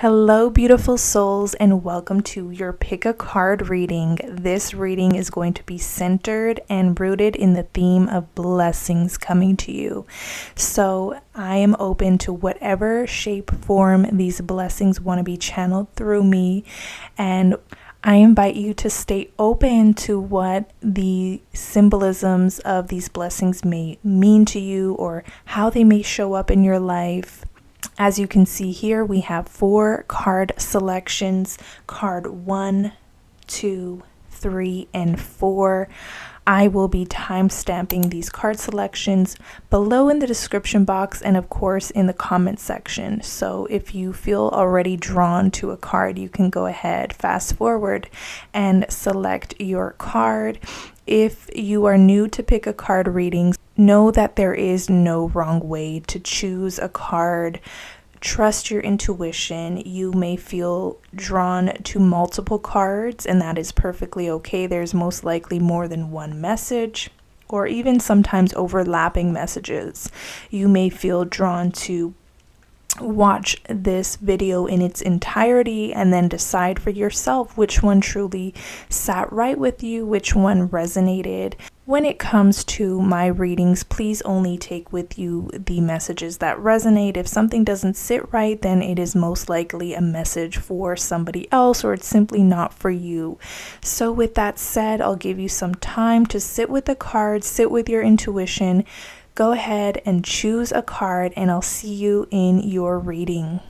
Hello, beautiful souls, and welcome to your Pick a Card reading. This reading is going to be centered and rooted in the theme of blessings coming to you. So I am open to whatever shape, form these blessings want to be channeled through me, and I invite you to stay open to what the symbolisms of these blessings may mean to you or how they may show up in your life. As you can see here, we have 4 card selections, card 1, 2, 3, and 4. I will be time-stamping these card selections below in the description box and of course in the comment section. So if you feel already drawn to a card, you can go ahead, fast forward, and select your card. If you are new to Pick a Card readings, know that there is no wrong way to choose a card. Trust your intuition. You may feel drawn to multiple cards, and that is perfectly okay. There's most likely more than one message, or even sometimes overlapping messages. You may feel drawn to watch this video in its entirety and then decide for yourself which one truly sat right with you, which one resonated. When it comes to my readings, please only take with you the messages that resonate. If something doesn't sit right, then it is most likely a message for somebody else or it's simply not for you. So with that said, I'll give you some time to sit with the cards, sit with your intuition. Go ahead and choose a card, and I'll see you in your reading.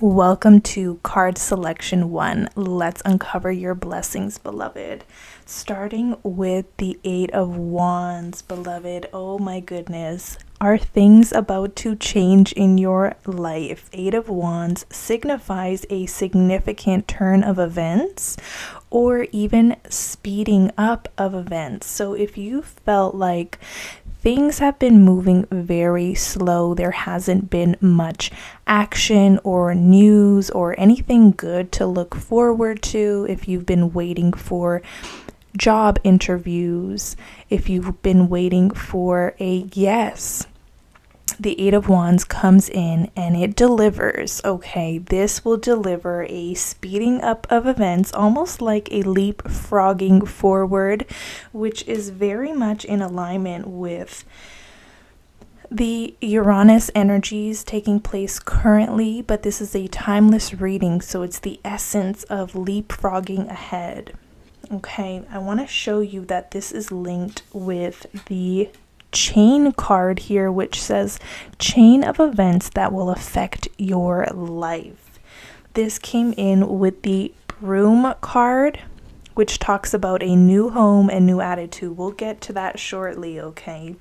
Welcome to card selection 1. Let's uncover your blessings, beloved. Starting with the 8 of Wands, beloved. Oh my goodness. Are things about to change in your life? 8 of Wands signifies a significant turn of events or even speeding up of events. So if you felt like things have been moving very slow, there hasn't been much action or news or anything good to look forward to, if you've been waiting for job interviews, if you've been waiting for a yes, the 8 of Wands comes in and it delivers. Okay, this will deliver a speeding up of events, almost like a leapfrogging forward, which is very much in alignment with the Uranus energies taking place currently, but this is a timeless reading, so it's the essence of leapfrogging ahead. Okay, I want to show you that this is linked with the chain card here, which says chain of events that will affect your life. This came in with the broom card, which talks about a new home and new attitude. We'll get to that shortly, okay?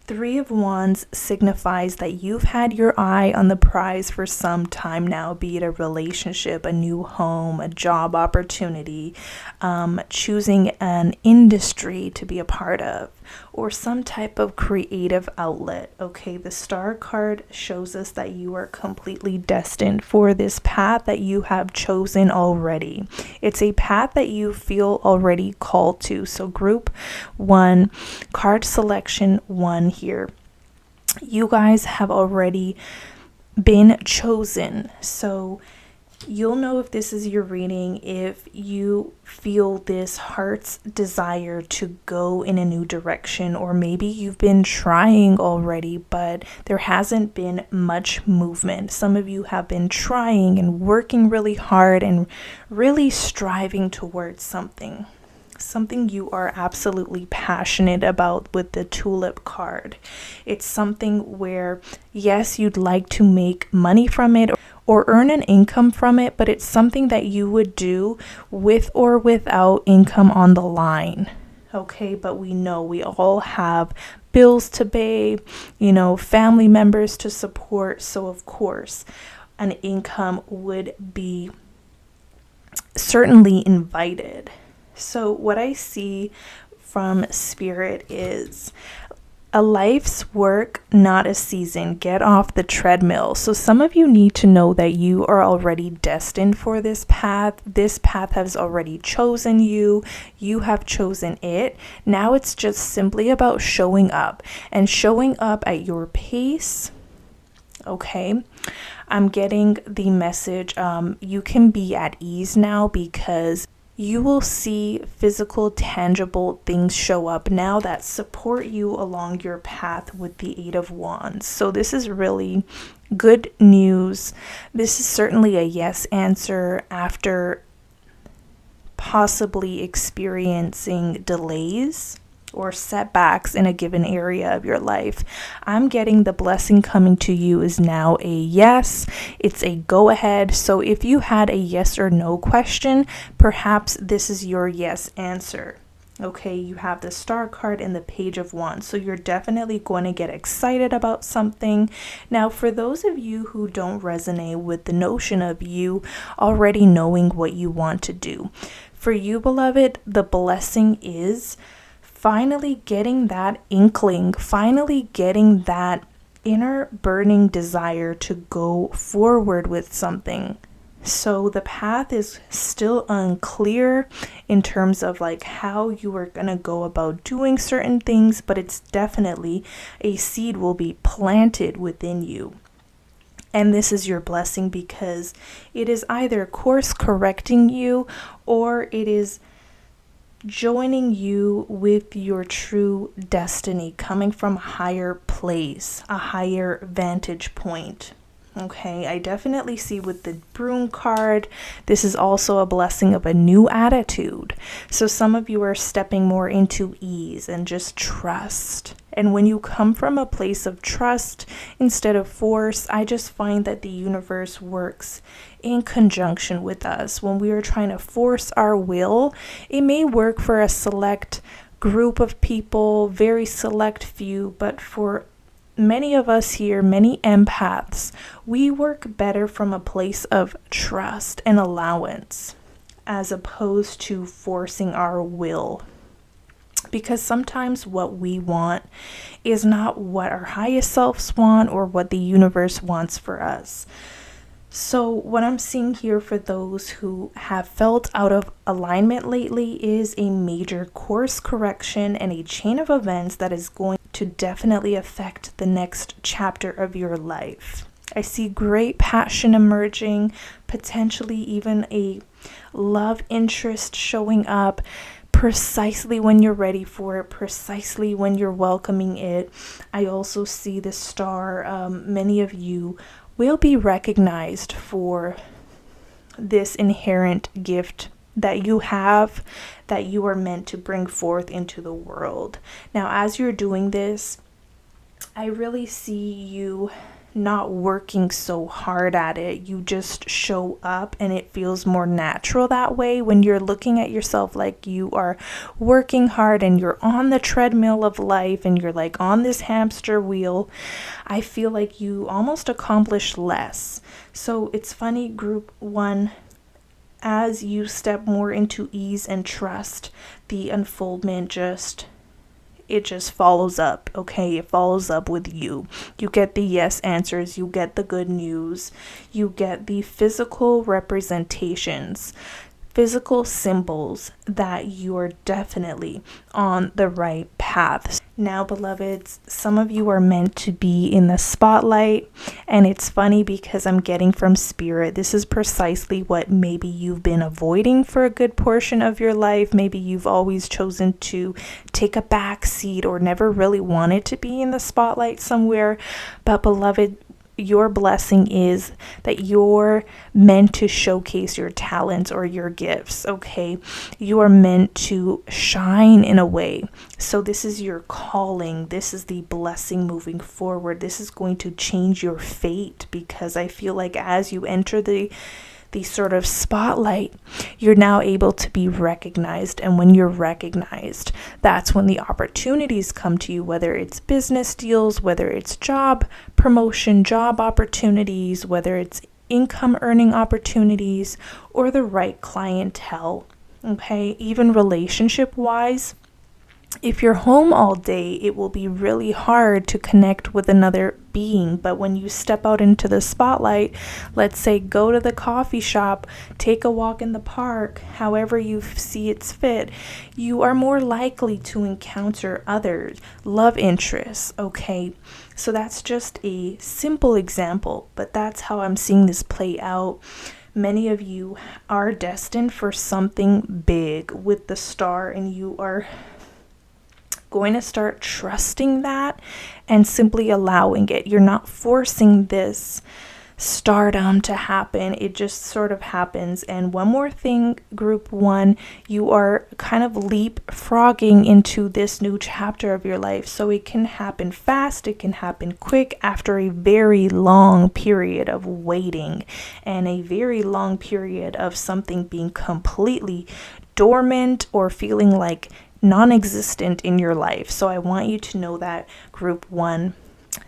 3 of Wands signifies that you've had your eye on the prize for some time now, be it a relationship, a new home, a job opportunity, choosing an industry to be a part of, or some type of creative outlet. Okay, the star card shows us that you are completely destined for this path that you have chosen already. It's a path that you feel already called to. So group 1, card selection 1 here. You guys have already been chosen. So you'll know if this is your reading if you feel this heart's desire to go in a new direction, or maybe you've been trying already but there hasn't been much movement. Some of you have been trying and working really hard and really striving towards something you are absolutely passionate about with the tulip card. It's something where, yes, you'd like to make money from it or earn an income from it, but it's something that you would do with or without income on the line. Okay, but we know we all have bills to pay, family members to support. So of course, an income would be certainly invited. So what I see from Spirit is a life's work, not a season. Get off the treadmill. So some of you need to know that you are already destined for this path. This path has already chosen you. You have chosen it. Now it's just simply about showing up and showing up at your pace. Okay. I'm getting the message. You can be at ease now because you will see physical, tangible things show up now that support you along your path with the Eight of Wands. So this is really good news. This is certainly a yes answer after possibly experiencing delays or setbacks in a given area of your life. I'm getting the blessing coming to you is now a yes. It's a go ahead. So if you had a yes or no question, perhaps this is your yes answer. Okay, you have the Star card and the Page of Wands. So you're definitely going to get excited about something. Now, for those of you who don't resonate with the notion of you already knowing what you want to do, for you, beloved, the blessing is finally getting that inkling, finally getting that inner burning desire to go forward with something. So the path is still unclear in terms of like how you are going to go about doing certain things, but it's definitely a seed will be planted within you. And this is your blessing because it is either course correcting you or it is joining you with your true destiny, coming from a higher place, a higher vantage point. Okay, I definitely see with the Broom card, this is also a blessing of a new attitude. So some of you are stepping more into ease and just trust. And when you come from a place of trust instead of force, I just find that the universe works in conjunction with us. When we are trying to force our will, it may work for a select group of people, very select few, but for many of us here, many empaths, we work better from a place of trust and allowance as opposed to forcing our will. Because sometimes what we want is not what our highest selves want or what the universe wants for us. So what I'm seeing here for those who have felt out of alignment lately is a major course correction and a chain of events that is going to definitely affect the next chapter of your life. I see great passion emerging, potentially even a love interest showing up precisely when you're ready for it, precisely when you're welcoming it. I also see the Star. Many of you will be recognized for this inherent gift that you have, that you are meant to bring forth into the world. Now, as you're doing this, I really see you not working so hard at it. You just show up and it feels more natural that way when you're looking at yourself like you are working hard and you're on the treadmill of life and you're like on this hamster wheel. I feel like you almost accomplish less. So it's funny, group one, as you step more into ease and trust, the unfoldment just follows up. Okay, it follows up with you. You get the yes answers, you get the good news, you get the physical representations, physical symbols that you are definitely on the right path. Now, beloveds, some of you are meant to be in the spotlight, and it's funny because I'm getting from Spirit, this is precisely what maybe you've been avoiding for a good portion of your life. Maybe you've always chosen to take a back seat or never really wanted to be in the spotlight somewhere. But beloved, your blessing is that you're meant to showcase your talents or your gifts, okay? You are meant to shine in a way. So this is your calling. This is the blessing moving forward. This is going to change your fate, because I feel like as you enter the sort of spotlight, you're now able to be recognized. And when you're recognized, that's when the opportunities come to you, whether it's business deals, whether it's job promotion, job opportunities, whether it's income earning opportunities, or the right clientele. Okay, even relationship wise, if you're home all day, it will be really hard to connect with another being. But when you step out into the spotlight, let's say go to the coffee shop, take a walk in the park, however you see it's fit, you are more likely to encounter others, love interests. Okay, so that's just a simple example, but that's how I'm seeing this play out. Many of you are destined for something big with the star, and you are going to start trusting that and simply allowing it. You're not forcing this stardom to happen. It just sort of happens. And one more thing, group one, you are kind of leapfrogging into this new chapter of your life. So it can happen fast, it can happen quick after a very long period of waiting and a very long period of something being completely dormant or feeling like non-existent in your life. So I want you to know that, group one.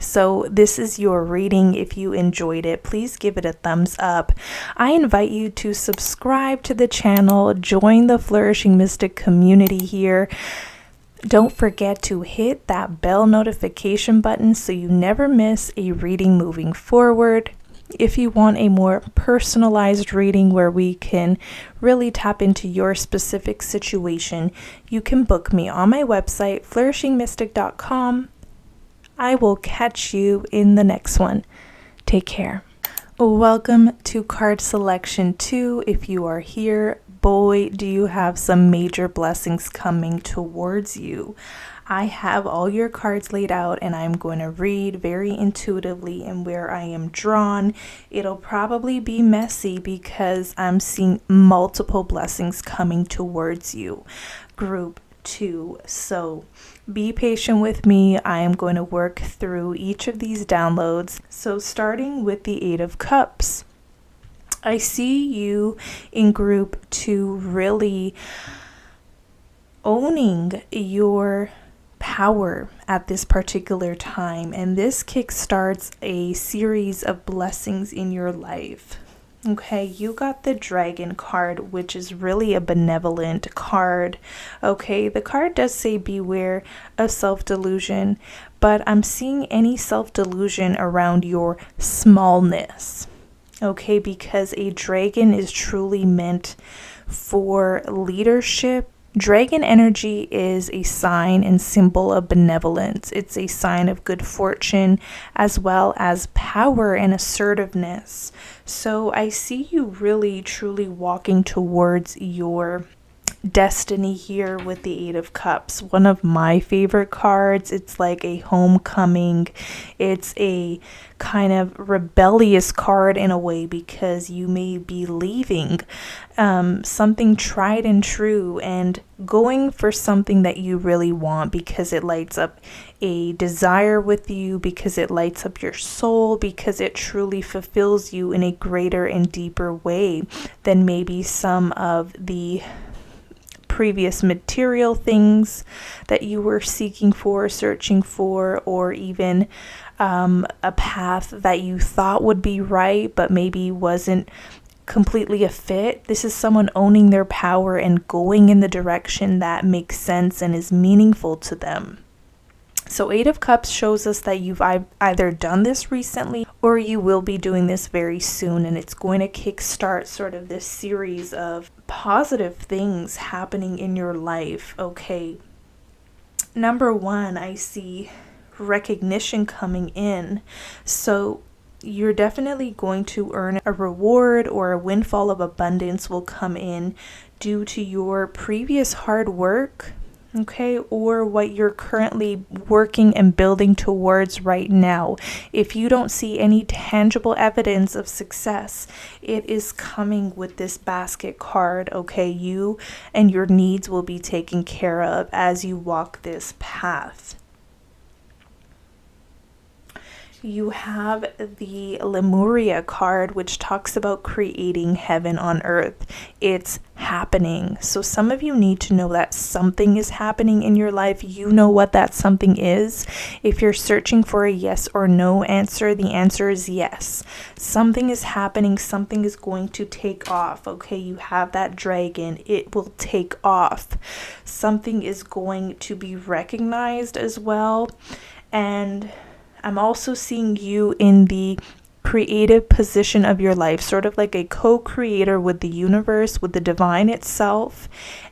So this is your reading. If you enjoyed it, please give it a thumbs up. I invite you to subscribe to the channel, join the Flourishing Mystic community here. Don't forget to hit that bell notification button so you never miss a reading moving forward. If you want a more personalized reading where we can really tap into your specific situation, you can book me on my website, flourishingmystic.com. I will catch you in the next one. Take care. Welcome to card selection 2. If you are here, boy, do you have some major blessings coming towards you. I have all your cards laid out, and I'm going to read very intuitively and where I am drawn. It'll probably be messy because I'm seeing multiple blessings coming towards you. Group 2. So be patient with me. I am going to work through each of these downloads. So starting with the 8 of Cups. I see you in group 2 really owning your power at this particular time, and this kickstarts a series of blessings in your life. Okay, you got the Dragon card, which is really a benevolent card. Okay, the card does say beware of self-delusion, but I'm seeing any self-delusion around your smallness. Okay, because a dragon is truly meant for leadership. Dragon energy is a sign and symbol of benevolence. It's a sign of good fortune as well as power and assertiveness. So I see you really truly walking towards your destiny here with the 8 of Cups. One of my favorite cards. It's like a homecoming. It's a kind of rebellious card in a way because you may be leaving something tried and true and going for something that you really want because it lights up a desire with you, because it lights up your soul, because it truly fulfills you in a greater and deeper way than maybe some of the previous material things that you were seeking for, searching for, or even a path that you thought would be right but maybe wasn't completely a fit. This is someone owning their power and going in the direction that makes sense and is meaningful to them. So 8 of Cups shows us that you've either done this recently or you will be doing this very soon, and it's going to kickstart sort of this series of positive things happening in your life. Okay, number 1, I see recognition coming in. So you're definitely going to earn a reward, or a windfall of abundance will come in due to your previous hard work. Okay, or what you're currently working and building towards right now. If you don't see any tangible evidence of success, it is coming with this basket card. Okay, you and your needs will be taken care of as you walk this path. You have the Lemuria card, which talks about creating heaven on earth. It's happening. So some of you need to know that something is happening in your life. You know what that something is. If you're searching for a yes or no answer, the answer is yes. Something is happening. Something is going to take off. Okay, you have that dragon. It will take off. Something is going to be recognized as well. And I'm also seeing you in the creative position of your life, sort of like a co-creator with the universe, with the divine itself.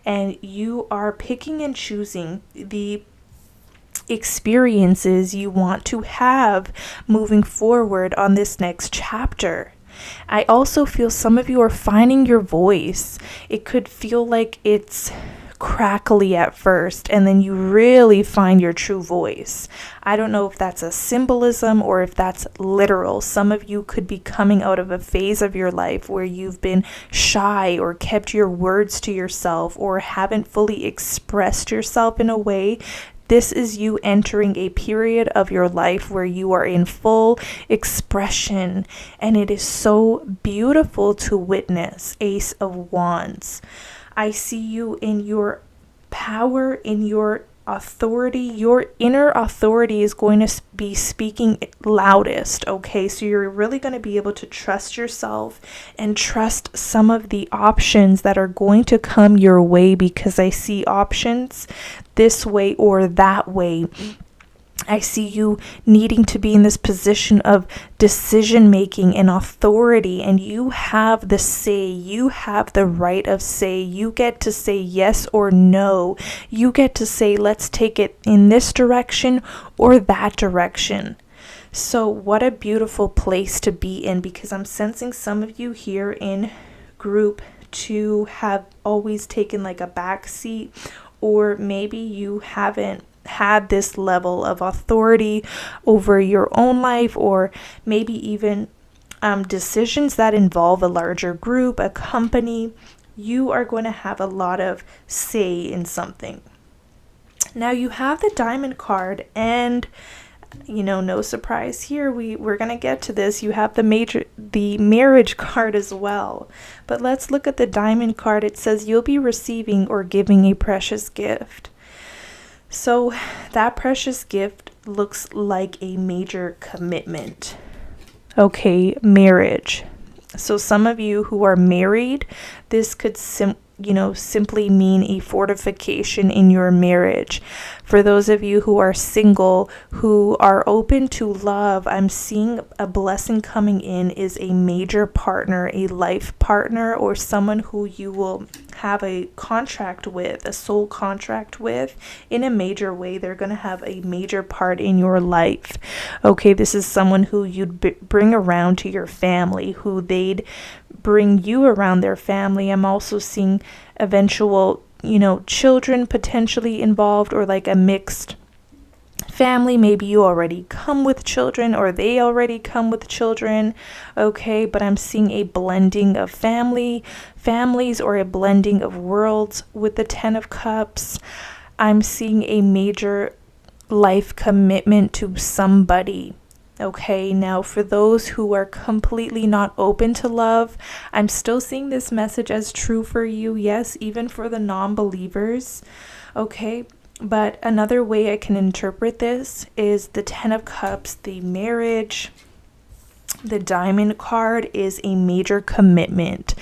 And you are picking and choosing the experiences you want to have moving forward on this next chapter. I also feel some of you are finding your voice. It could feel like it's crackly at first, and then you really find your true voice. I don't know if that's a symbolism or if that's literal. Some of you could be coming out of a phase of your life where you've been shy or kept your words to yourself or haven't fully expressed yourself in a way. This is you entering a period of your life where you are in full expression, and it is so beautiful to witness. Ace of Wands. I see you in your power, in your authority. Your inner authority is going to be speaking loudest, okay? So you're really going to be able to trust yourself and trust some of the options that are going to come your way, because I see options this way or that way. I see you needing to be in this position of decision making and authority, and you have the say. You have the right of say. You get to say yes or no. You get to say, let's take it in this direction or that direction. So what a beautiful place to be in, because I'm sensing some of you here in group 2 have always taken like a back seat, or maybe you haven't had this level of authority over your own life, or maybe even decisions that involve a larger group, a company. You are going to have a lot of say in something. Now you have the Diamond card, and no surprise here, we're going to get to this. You have the Marriage card as well. But let's look at the Diamond card. It says you'll be receiving or giving a precious gift. So that precious gift looks like a major commitment. Okay, marriage. So some of you who are married, this could simply mean a fortification in your marriage. For those of you who are single, who are open to love, I'm seeing a blessing coming in is a major partner, a life partner, or someone who you will have a contract with, a soul contract with in a major way. They're going to have a major part in your life. Okay, this is someone who you'd bring around to your family, who they'd bring you around their family. I'm also seeing eventual, children potentially involved, or like a mixed family. Maybe you already come with children, or they already come with children. Okay, but I'm seeing a blending of families, or a blending of worlds with the 10 of Cups. I'm seeing a major life commitment to somebody. Okay, now for those who are completely not open to love, I'm still seeing this message as true for you. Yes, even for the non-believers. Okay, but another way I can interpret this is the 10 of Cups, the marriage. The Diamond card is a major commitment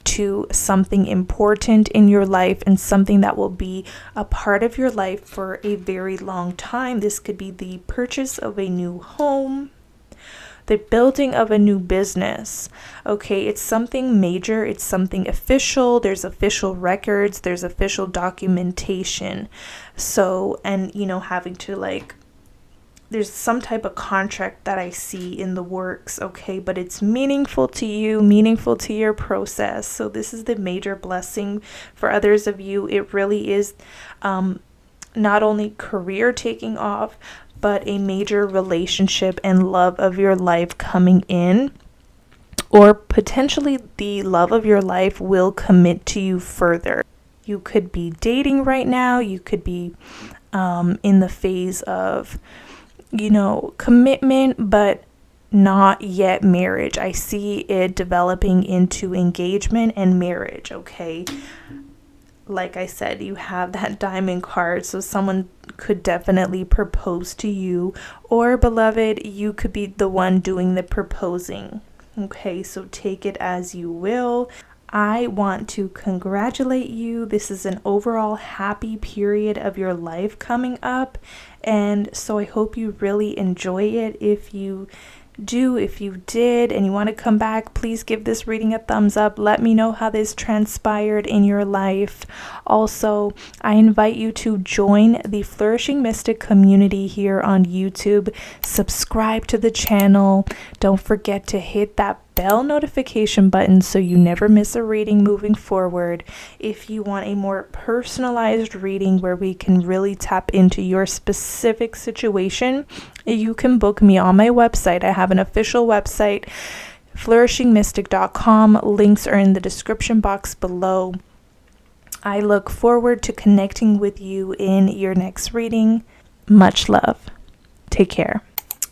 to something important in your life, and something that will be a part of your life for a very long time. This could be the purchase of a new home, the building of a new business. Okay, it's something major, it's something official. There's official records, there's official documentation. So, and having to there's some type of contract that I see in the works, okay, but it's meaningful to you, meaningful to your process. So this is the major blessing. For others of you, it really is not only career taking off, but a major relationship and love of your life coming in, or potentially the love of your life will commit to you further. You could be dating right now. You could be in the phase of commitment, but not yet marriage. I see it developing into engagement and marriage, okay? Like I said, you have that diamond card, so someone could definitely propose to you, or beloved, you could be the one doing the proposing. Okay, so take it as you will. I want to congratulate you. This is an overall happy period of your life coming up, and so I hope you really enjoy it. If you did and you want to come back, please give this reading a thumbs up. Let me know how this transpired in your life. Also, I invite you to join the Flourishing Mystic community here on YouTube. Subscribe to the channel. Don't forget to hit that bell notification button so you never miss a reading moving forward. If you want a more personalized reading where we can really tap into your specific situation, you can book me on my website. I have an official website, flourishingmystic.com. Links are in the description box below. I look forward to connecting with you in your next reading. Much love. Take care.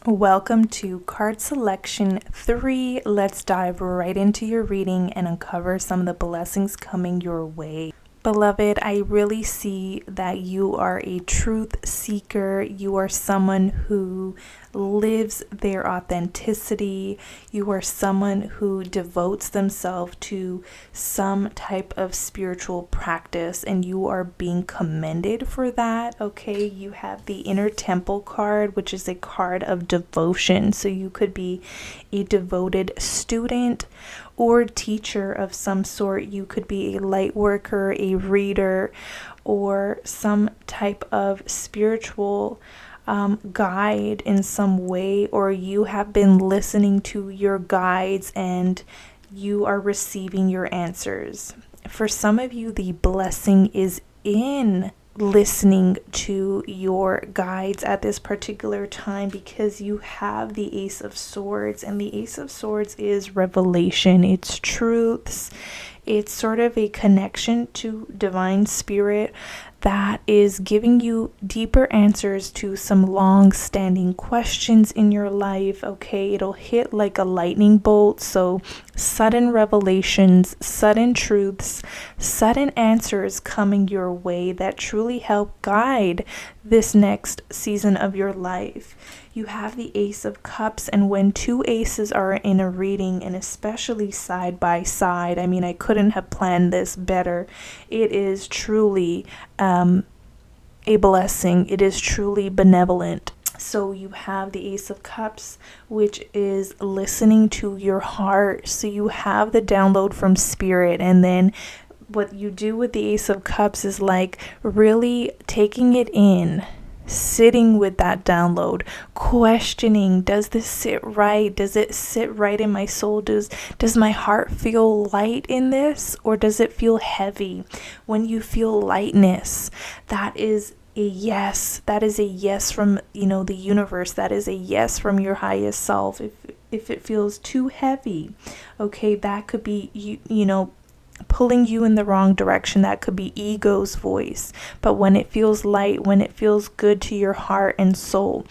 Welcome to card selection 3. Let's dive right into your reading and uncover some of the blessings coming your way. Beloved, I really see that you are a truth seeker. You are someone who lives their authenticity. You are someone who devotes themselves to some type of spiritual practice, and you are being commended for that. Okay, you have the Inner Temple card, which is a card of devotion. So you could be a devoted student or teacher of some sort. You could be a light worker, a reader, or some type of spiritual guide in some way, or you have been listening to your guides and you are receiving your answers. For some of you, the blessing is in listening to your guides at this particular time, because you have the Ace of Swords, and the Ace of Swords is revelation. It's truths. It's sort of a connection to divine spirit that is giving you deeper answers to some long-standing questions in your life. Okay, it'll hit like a lightning bolt. So sudden revelations, sudden truths, sudden answers coming your way that truly help guide this next season of your life. You have the Ace of Cups, and when two aces are in a reading, and especially side by side, I mean, I couldn't have planned this better. It is truly a blessing. It is truly benevolent. So you have the Ace of Cups, which is listening to your heart. So you have the download from spirit, and then what you do with the Ace of Cups is like really taking it in, sitting with that download, questioning, does this sit right? Does it sit right in my soul? Does my heart feel light in this, or does it feel heavy? When you feel lightness, that is a yes. That is a yes from, the universe. That is a yes from your highest self. If it feels too heavy, okay, that could be you pulling you in the wrong direction. That could be ego's voice. But when it feels light, when it feels good to your heart and soul,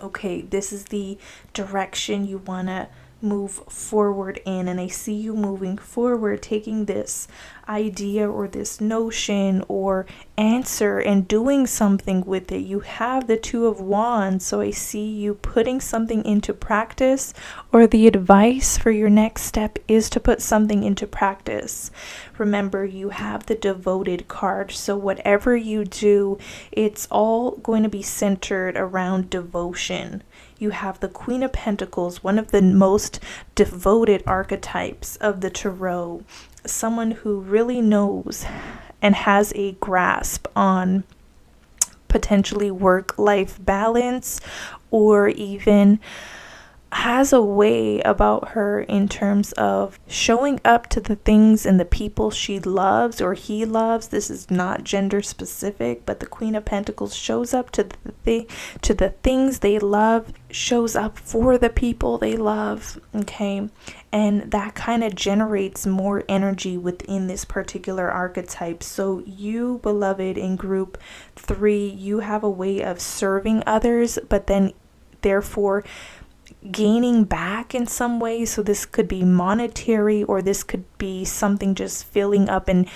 okay, this is the direction you want to move forward in. And I see you moving forward, taking this idea or this notion or answer and doing something with it. You have the Two of Wands, so I see you putting something into practice, or the advice for your next step is to put something into practice. Remember, you have the Devoted card, so whatever you do, it's all going to be centered around devotion. You have the Queen of Pentacles, one of the most devoted archetypes of the tarot. Someone who really knows and has a grasp on potentially work-life balance, or even has a way about her in terms of showing up to the things and the people she loves or he loves. This is not gender specific, but the Queen of Pentacles shows up to the things they love, shows up for the people they love, okay? And that kind of generates more energy within this particular archetype. So you, beloved, in group 3, you have a way of serving others, but then therefore gaining back in some way. So this could be monetary, or this could be something just filling up and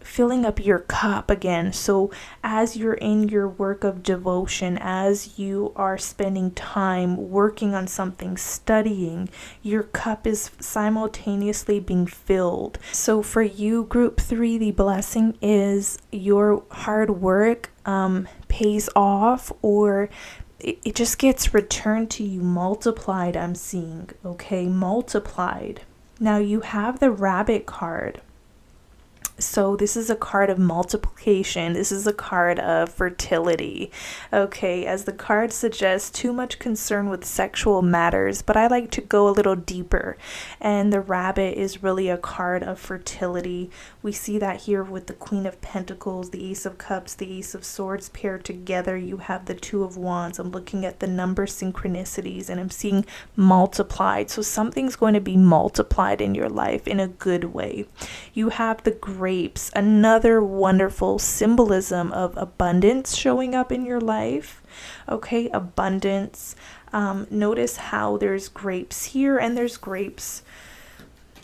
filling up your cup again. So as you're in your work of devotion, as you are spending time working on something, studying, your cup is simultaneously being filled. So for you, group 3, the blessing is your hard work pays off, or it just gets returned to you multiplied, I'm seeing, okay? Multiplied. Now you have the Rabbit card. So this is a card of multiplication. This is a card of fertility. Okay, as the card suggests, too much concern with sexual matters, but I like to go a little deeper. And the rabbit is really a card of fertility. We see that here with the Queen of Pentacles, the Ace of Cups, the Ace of Swords paired together. You have the Two of Wands. I'm looking at the number synchronicities and I'm seeing multiplied. So something's going to be multiplied in your life in a good way. You have the grapes, another wonderful symbolism of abundance showing up in your life. Okay, abundance. Notice how there's grapes here and there's grapes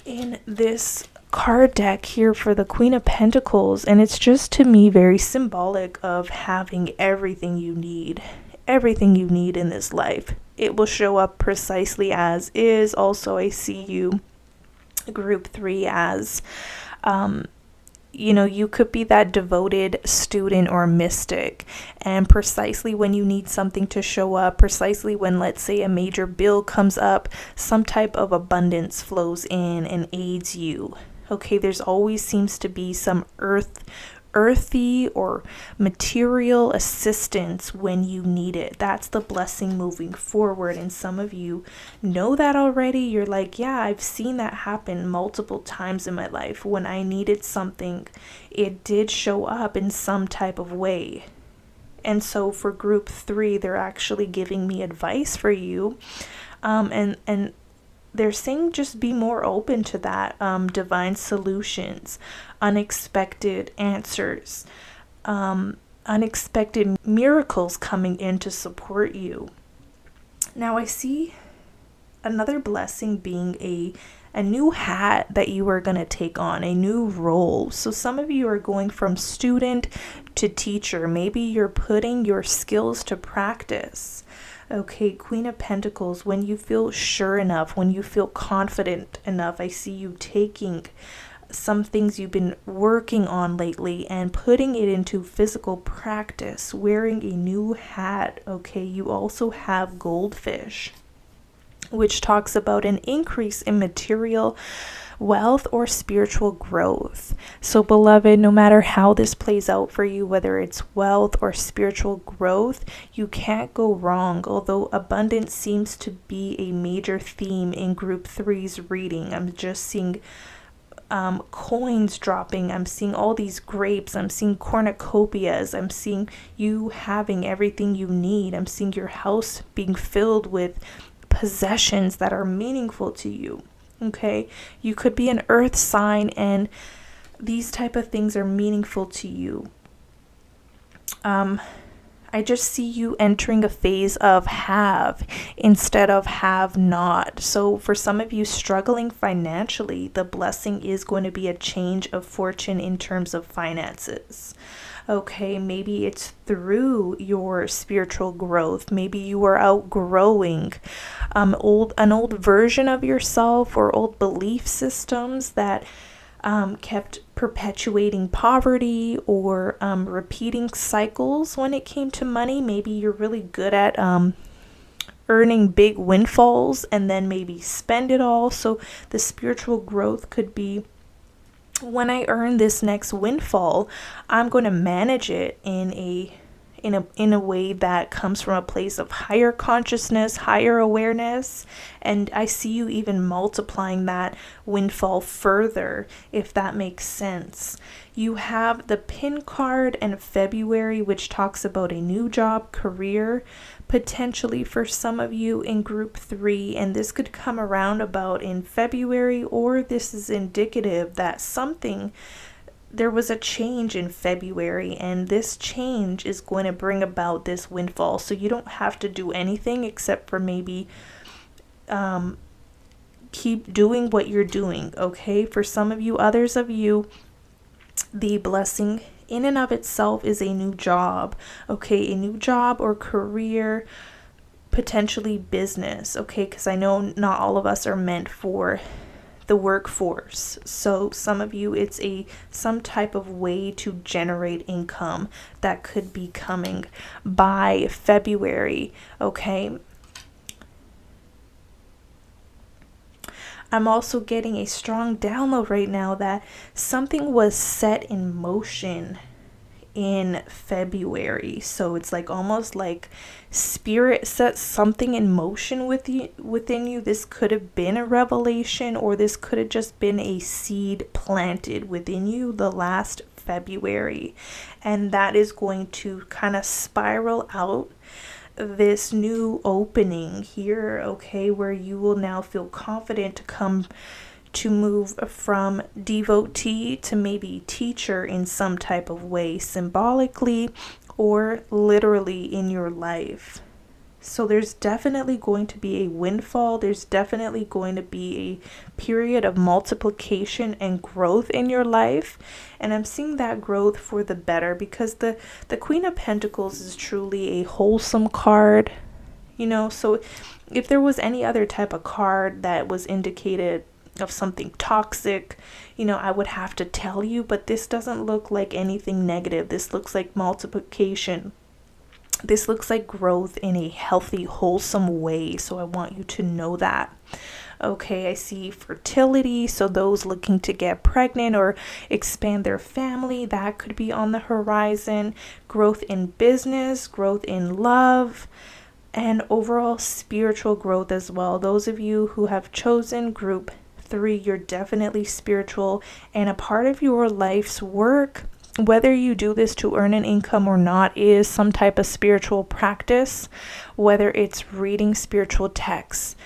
in this card deck here for the Queen of Pentacles, and it's just, to me, very symbolic of having everything you need in this life. It will show up precisely as is. Also, I see you, group 3, as you could be that devoted student or mystic, and precisely when you need something to show up, precisely when, let's say, a major bill comes up, some type of abundance flows in and aids you. Okay, there's always seems to be some earthy or material assistance when you need it. That's the blessing moving forward. And some of you know that already. You're like, yeah, I've seen that happen multiple times in my life. When I needed something, it did show up in some type of way. And so for group 3, they're actually giving me advice for you. And they're saying just be more open to that, divine solutions, unexpected answers, unexpected miracles coming in to support you. Now I see another blessing being a new hat that you are going to take on, a new role. So some of you are going from student to teacher. Maybe you're putting your skills to practice. Okay, Queen of Pentacles, when you feel sure enough, when you feel confident enough, I see you taking some things you've been working on lately and putting it into physical practice, wearing a new hat. Okay, you also have Goldfish, which talks about an increase in material wealth or spiritual growth. So beloved, no matter how this plays out for you, whether it's wealth or spiritual growth, you can't go wrong. Although abundance seems to be a major theme in group 3's reading, I'm just seeing coins dropping. I'm seeing all these grapes. I'm seeing cornucopias. I'm seeing you having everything you need. I'm seeing your house being filled with possessions that are meaningful to you. Okay, you could be an earth sign and these type of things are meaningful to you. I just see you entering a phase of have instead of have not. So for some of you struggling financially, the blessing is going to be a change of fortune in terms of finances. Okay, maybe it's through your spiritual growth. Maybe you are outgrowing an old version of yourself or old belief systems that kept perpetuating poverty or repeating cycles when it came to money. Maybe you're really good at earning big windfalls and then maybe spend it all. So the spiritual growth could be, when I earn this next windfall, I'm going to manage it in in a way that comes from a place of higher consciousness, higher awareness. And I see you even multiplying that windfall further, if that makes sense. You have the pin card and February, which talks about a new job, career, potentially for some of you in group 3. And this could come around about in February, or this is indicative that there was a change in February, and this change is going to bring about this windfall. So you don't have to do anything except for maybe keep doing what you're doing, okay? For some of you, others of you, the blessing in and of itself is a new job, okay? A new job or career, potentially business, okay? Because I know not all of us are meant for the workforce. So some of you, it's some type of way to generate income that could be coming by February, okay? I'm also getting a strong download right now that something was set in motion in February. So it's like almost like spirit set something in motion within you. This could have been a revelation, or this could have just been a seed planted within you the last February. And that is going to kind of spiral out this new opening here, okay, where you will now feel confident to move from devotee to maybe teacher in some type of way, symbolically or literally in your life. So there's definitely going to be a windfall. There's definitely going to be a period of multiplication and growth in your life. And I'm seeing that growth for the better, because the Queen of Pentacles is truly a wholesome card, you know. So if there was any other type of card that was indicated of something toxic, you know, I would have to tell you, but this doesn't look like anything negative. This looks like multiplication. This looks like growth in a healthy, wholesome way. So I want you to know that. Okay, I see fertility. So those looking to get pregnant or expand their family, that could be on the horizon. Growth in business, growth in love, and overall spiritual growth as well. Those of you who have chosen group 3, you're definitely spiritual, and a part of your life's work, whether you do this to earn an income or not, is some type of spiritual practice, whether it's reading spiritual texts,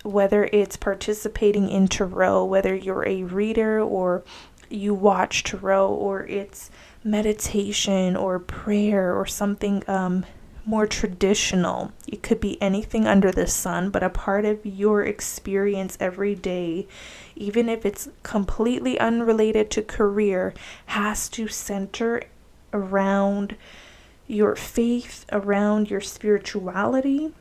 whether it's participating in tarot, whether you're a reader or you watch tarot, or it's meditation or prayer or something more traditional. It could be anything under the sun, but a part of your experience every day, even if it's completely unrelated to career, has to center around your faith, around your spirituality.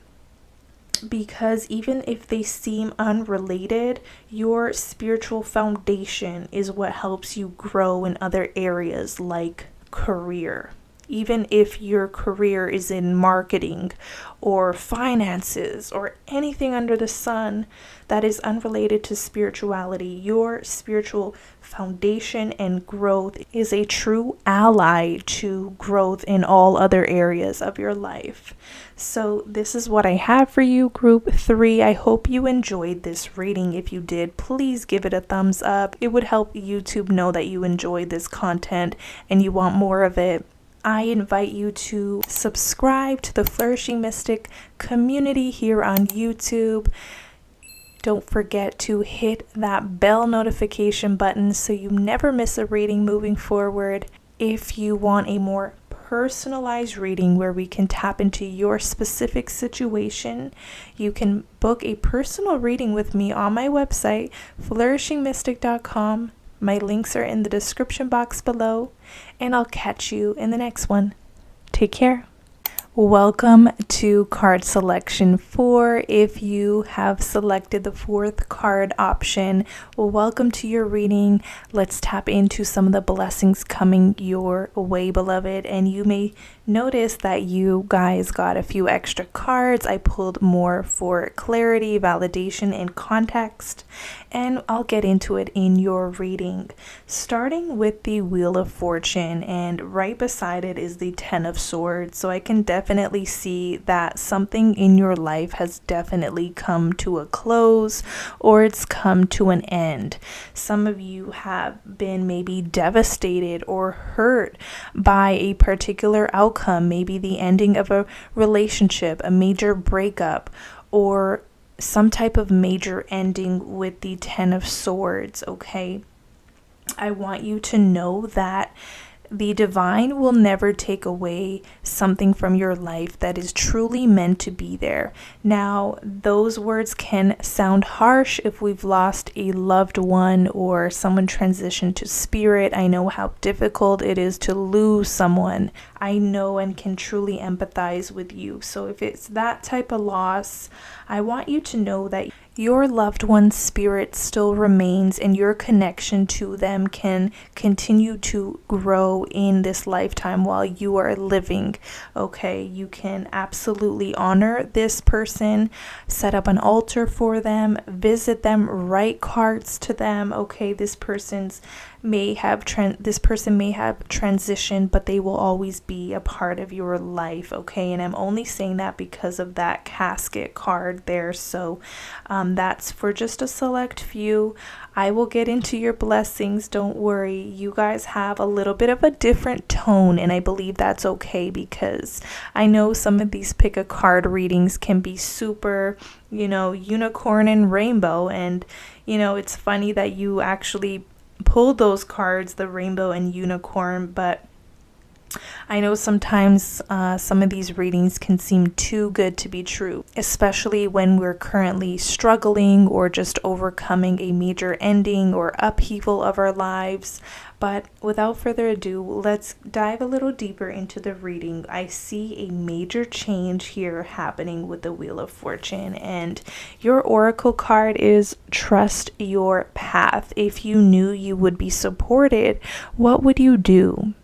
Because even if they seem unrelated, your spiritual foundation is what helps you grow in other areas like career. Even if your career is in marketing or finances or anything under the sun that is unrelated to spirituality, your spiritual foundation and growth is a true ally to growth in all other areas of your life. So this is what I have for you, group 3. I hope you enjoyed this reading. If you did, please give it a thumbs up. It would help YouTube know that you enjoyed this content and you want more of it. I invite you to subscribe to the Flourishing Mystic community here on YouTube. Don't forget to hit that bell notification button so you never miss a reading moving forward. If you want a more personalized reading where we can tap into your specific situation, you can book a personal reading with me on my website, flourishingmystic.com. My links are in the description box below, and I'll catch you in the next one. Take care. Welcome to card selection 4. If you have selected the 4th card option, well, welcome to your reading. Let's tap into some of the blessings coming your way, beloved. And you may notice that you guys got a few extra cards. I pulled more for clarity, validation, and context. And I'll get into it in your reading, starting with the Wheel of Fortune, and right beside it is the Ten of Swords. So I can definitely see that something in your life has definitely come to a close, or it's come to an end. Some of you have been maybe devastated or hurt by a particular outcome, maybe the ending of a relationship, a major breakup, or some type of major ending with the Ten of Swords, okay? I want you to know that the divine will never take away something from your life that is truly meant to be there. Now, those words can sound harsh if we've lost a loved one or someone transitioned to spirit. I know how difficult it is to lose someone. I know and can truly empathize with you. So if it's that type of loss, I want you to know that your loved one's spirit still remains, and your connection to them can continue to grow in this lifetime while you are living. Okay, you can absolutely honor this person, set up an altar for them, visit them, write cards to them. Okay, this person may have transitioned, but they will always be a part of your life. Okay, and I'm only saying that because of that casket card there. So that's for just a select few. I will get into your blessings, don't worry. You guys have a little bit of a different tone, and I believe that's okay, because I know some of these pick a card readings can be super, unicorn and rainbow, and it's funny that you actually pulled those cards, the rainbow and unicorn, but I know sometimes some of these readings can seem too good to be true, especially when we're currently struggling or just overcoming a major ending or upheaval of our lives. But without further ado, let's dive a little deeper into the reading. I see a major change here happening with the Wheel of Fortune, and your oracle card is trust your path. If you knew you would be supported, what would you do?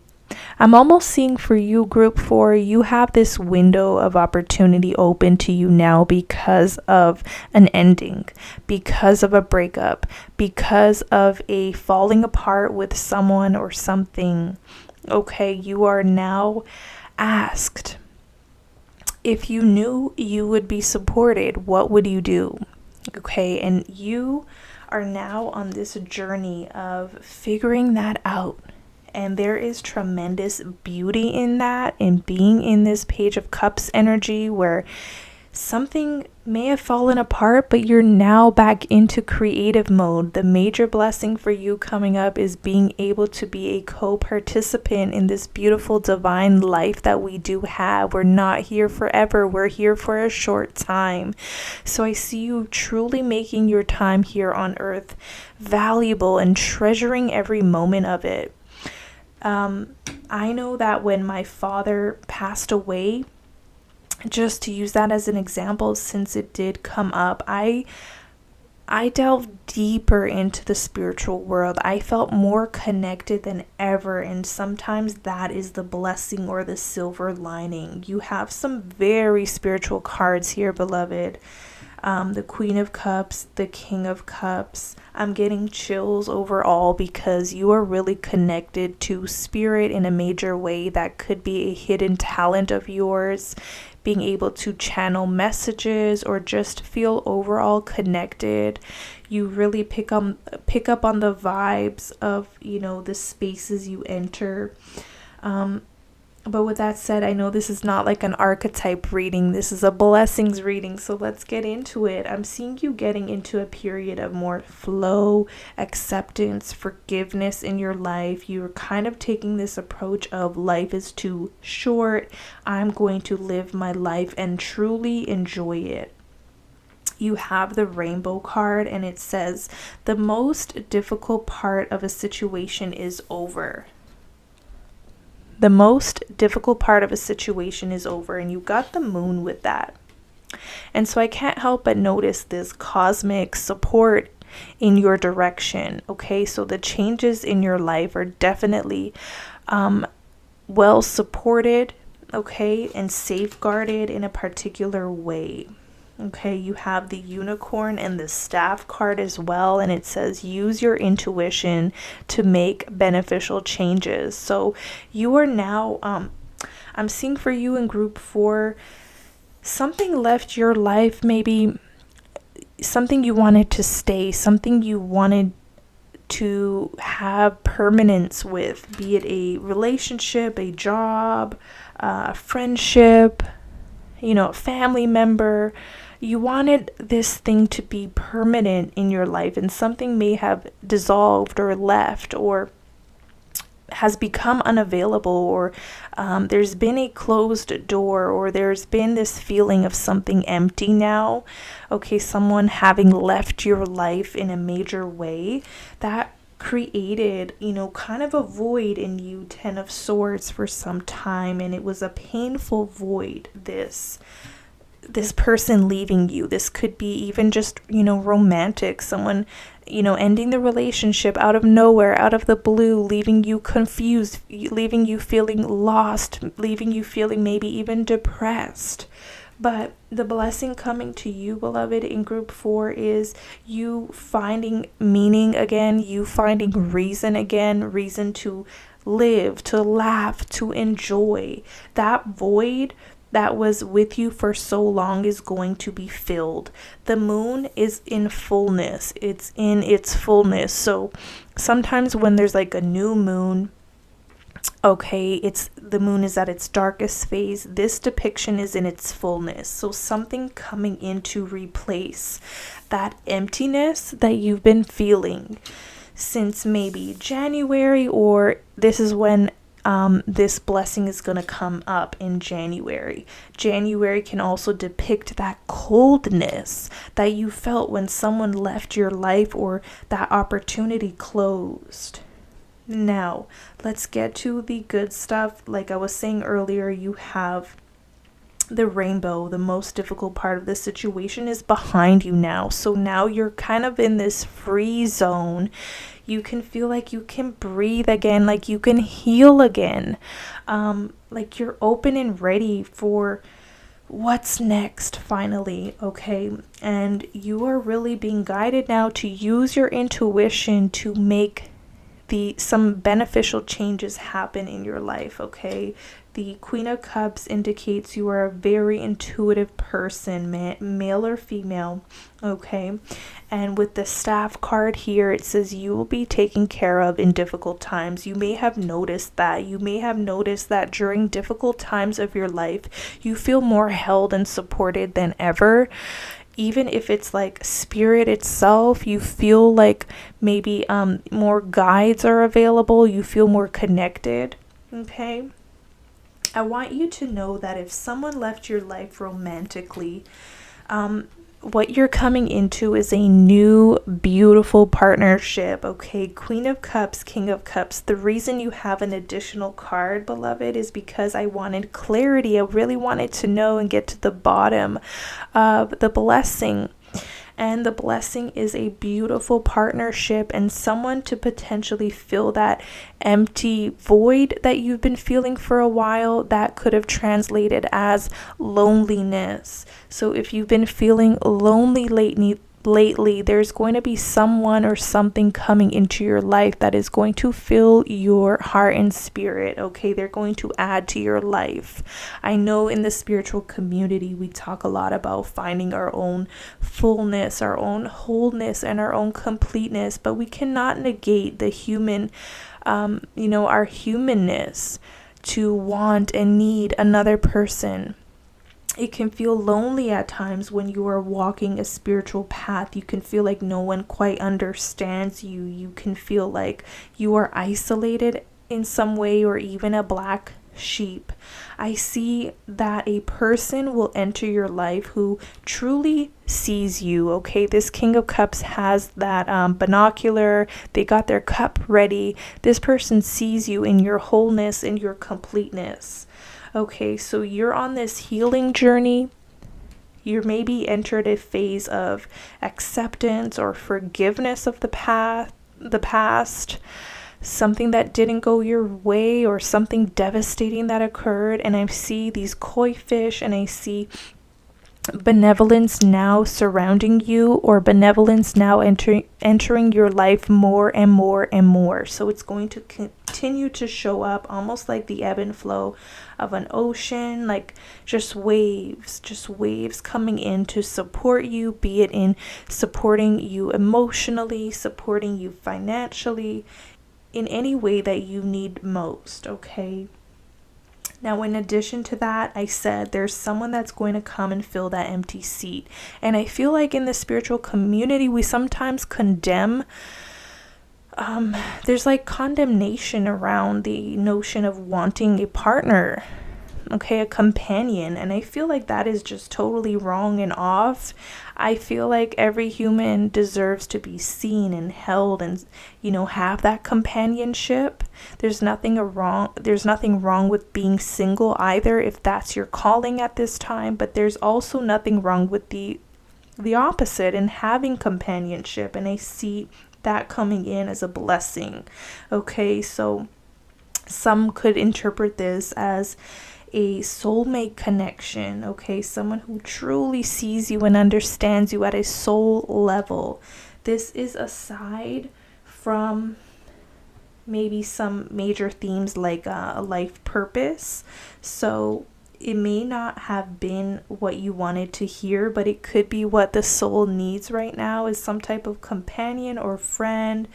I'm almost seeing for you, group 4, you have this window of opportunity open to you now because of an ending, because of a breakup, because of a falling apart with someone or something. Okay, you are now asked, if you knew you would be supported, what would you do? Okay, and you are now on this journey of figuring that out. And there is tremendous beauty in that, in being in this Page of Cups energy where something may have fallen apart, but you're now back into creative mode. The major blessing for you coming up is being able to be a co-participant in this beautiful divine life that we do have. We're not here forever. We're here for a short time. So I see you truly making your time here on earth valuable and treasuring every moment of it. I know that when my father passed away, just to use that as an example, since it did come up, I delved deeper into the spiritual world. I felt more connected than ever, and sometimes that is the blessing or the silver lining. You have some very spiritual cards here, beloved. The Queen of Cups, the King of Cups. I'm getting chills overall because you are really connected to spirit in a major way. That could be a hidden talent of yours, being able to channel messages or just feel overall connected. You really pick up on the vibes of, the spaces you enter. But with that said, I know this is not like an archetype reading. This is a blessings reading. So let's get into it. I'm seeing you getting into a period of more flow, acceptance, forgiveness in your life. You're kind of taking this approach of life is too short. I'm going to live my life and truly enjoy it. You have the Rainbow card, and it says the most difficult part of a situation is over. The most difficult part of a situation is over, and you got the Moon with that. And so I can't help but notice this cosmic support in your direction. Okay, so the changes in your life are definitely well supported, okay, and safeguarded in a particular way. Okay, you have the unicorn and the staff card as well, and it says use your intuition to make beneficial changes. So you are now, I'm seeing for you in group 4, something left your life, maybe something you wanted to stay, something you wanted to have permanence with, be it a relationship, a job, friendship, a family member. You wanted this thing to be permanent in your life, and something may have dissolved or left or has become unavailable, or there's been a closed door, or there's been this feeling of something empty now. Okay, someone having left your life in a major way that created, kind of a void in you, 10 of Swords, for some time, and it was a painful void. This person leaving you. This could be even just, romantic. Someone, ending the relationship out of nowhere, out of the blue, leaving you confused, leaving you feeling lost, leaving you feeling maybe even depressed. But the blessing coming to you, beloved, in group 4 is you finding meaning again, you finding reason again, reason to live, to laugh, to enjoy. That void that was with you for so long is going to be filled. The moon is in fullness. It's in its fullness. So sometimes when there's like a new moon, okay, the moon is at its darkest phase. This depiction is in its fullness. So something coming in to replace that emptiness that you've been feeling since maybe January, or this is when this blessing is going to come up in January. January can also depict that coldness that you felt when someone left your life or that opportunity closed. Now, let's get to the good stuff. Like I was saying earlier, you have the rainbow. The most difficult part of the situation is behind you now. So now you're kind of in this free zone. You can feel like you can breathe again, like you can heal again. Like you're open and ready for what's next finally, okay? And you are really being guided now to use your intuition to make some beneficial changes happen in your life, okay? The Queen of Cups indicates you are a very intuitive person, male or female, okay? And with the staff card here, it says you will be taken care of in difficult times. You may have noticed that. You may have noticed that during difficult times of your life, you feel more held and supported than ever. Even if it's like spirit itself, you feel like maybe more guides are available. You feel more connected, okay? I want you to know that if someone left your life romantically, what you're coming into is a new, beautiful partnership, okay? Queen of Cups, King of Cups. The reason you have an additional card, beloved, is because I wanted clarity. I really wanted to know and get to the bottom of the blessing. And the blessing is a beautiful partnership and someone to potentially fill that empty void that you've been feeling for a while. That could have translated as loneliness. So if you've been feeling lonely lately, there's going to be someone or something coming into your life that is going to fill your heart and spirit, okay? They're going to add to your life. I know in the spiritual community, we talk a lot about finding our own fullness, our own wholeness, and our own completeness, but we cannot negate the human, our humanness to want and need another person. It can feel lonely at times when you are walking a spiritual path. You can feel like no one quite understands you. You can feel like you are isolated in some way, or even a black sheep. I see that a person will enter your life who truly sees you, okay? This King of Cups has that binocular. They got their cup ready. This person sees you in your wholeness and your completeness. Okay, so you're on this healing journey. You're maybe entered a phase of acceptance or forgiveness of the past, something that didn't go your way, or something devastating that occurred. And I see these koi fish, and I see benevolence now surrounding you, or benevolence now entering your life more and more and more. So it's going to continue to show up almost like the ebb and flow of an ocean, like just waves coming in to support you, be it in supporting you emotionally, supporting you financially, in any way that you need most. Okay. Now, in addition to that, I said there's someone that's going to come and fill that empty seat. And I feel like in the spiritual community, we sometimes condemn. There's like condemnation around the notion of wanting a partner, okay, a companion. And I feel like that is just totally wrong and off. I feel like every human deserves to be seen and held and, have that companionship. There's nothing wrong with being single either, if that's your calling at this time, but there's also nothing wrong with the opposite and having companionship. And I see that coming in as a blessing. Okay, so some could interpret this as a soulmate connection, okay? Someone who truly sees you and understands you at a soul level. This is aside from maybe some major themes like a life purpose. So it may not have been what you wanted to hear, but it could be what the soul needs right now, is some type of companion or friend,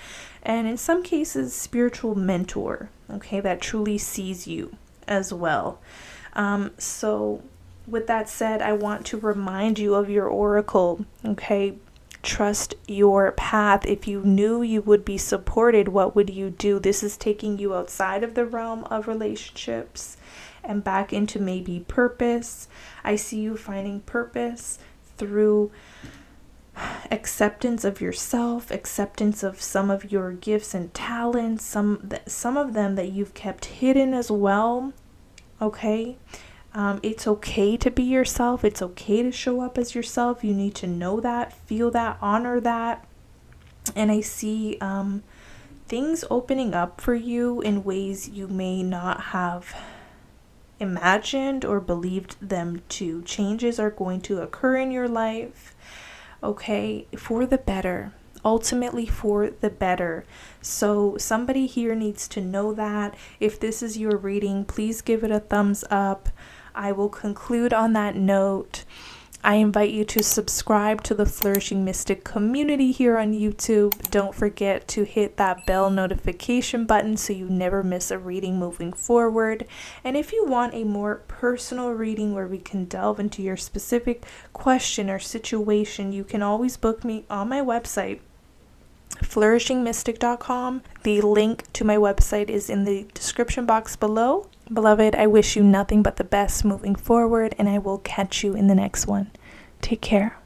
and in some cases spiritual mentor, okay, that truly sees you as well. So with that said, I want to remind you of your oracle, okay? Trust your path. If you knew you would be supported, what would you do? This is taking you outside of the realm of relationships and back into maybe purpose. I see you finding purpose through acceptance of yourself, acceptance of some of your gifts and talents, some of them that you've kept hidden as well. Okay, it's okay to be yourself. It's okay to show up as yourself. You need to know that, feel that, honor that. And I see things opening up for you in ways you may not have imagined or believed them to. Changes are going to occur in your life, okay, for the better. Ultimately for the better. So somebody here needs to know that. If this is your reading, please give it a thumbs up. I will conclude on that note. I invite you to subscribe to the Flourishing Mystic community here on YouTube. Don't forget to hit that bell notification button so you never miss a reading moving forward. And if you want a more personal reading where we can delve into your specific question or situation, you can always book me on my website, flourishingmystic.com. The link to my website is in the description box below. Beloved, I wish you nothing but the best moving forward, and I will catch you in the next one. Take care.